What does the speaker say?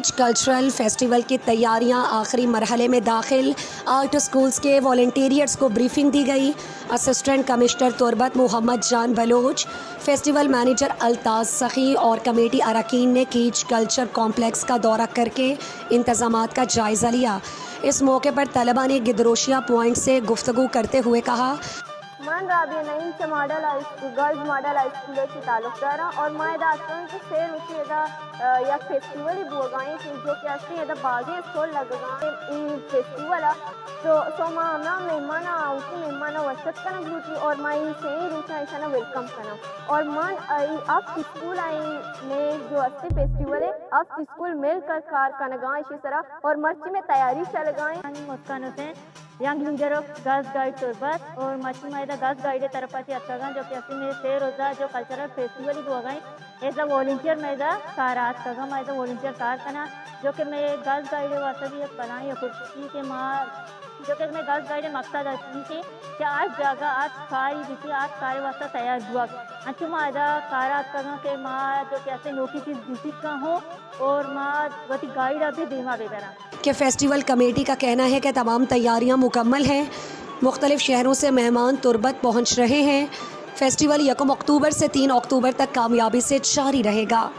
कीच cultural festival की तैयारियां आखिरी मरहले में दाखिल। आर्ट स्कूल्स के वॉलंटियर्स को ब्रीफिंग दी गई। असिस्टेंट कमिश्नर तुरबत मोहम्मद जान बलोच, फेस्टिवल मैनेजर अल्ताज़ सखी और कमेटी अरकान ने कीच कल्चर कॉम्प्लेक्स का दौरा करके इंतज़ामात का जायज़ा लिया। इस मौके पर तलबा ने गिदरोशिया पॉइंट से गुफ्तगू करते हुए कहा, मैं राबिया नईम से model girls model high school की ताल्लुकदार और मैं दास्तों के शेर उसी या फेस्टिवल ही बुआगाएं जो कि असली है बाजी स्टॉल लगगाएं इन फेस्टिवल तो मैं हमरा मेहमान आउटी मेहमान वसत करना ब्लूटी और मैं से रूचा ऐसा वेलकम करना और मन अब स्कूल आई में जो असली फेस्टिवल है अब स्कूल मिलकर कार कनगाएं इसी तरह और मर्ची में तैयारी चल गए। Muskan Hussain young leader of girls guide Turbat और मची मायदा गर्ल्स गाइड तरफाती अतगा जो कि असली मेरे से रोज़ा जो कल्चरल फेस्टिवल ही हुआ गई एज अ वॉलंटियर मैदा कारात कगा मैदा वॉलंटियर कार करना जो कि मैं गर्ल्स गाइड वास्ते भी बनाई है खुशी के माँ जो कि मैं गर्ल्स गाइड मकसद अच्छी थी कि आज जगह आज सारी दिखी आज सारे वास्ते तैयार हुआ अच्छी मायदा कारात कगा के माँ जो कि ऐसे नौकी चीज़ दिखी का हो और माँ वही गाइड अभी धीमा बेदरा कि फेस्टिवल कमेटी का कहना है कि तमाम तैयारियां मुकम्मल हैं। मुख्तलिफ शहरों से मेहमान तुरबत पहुंच रहे हैं। फेस्टिवल 1 अक्टूबर से 3 अक्टूबर तक कामयाबी से जारी रहेगा।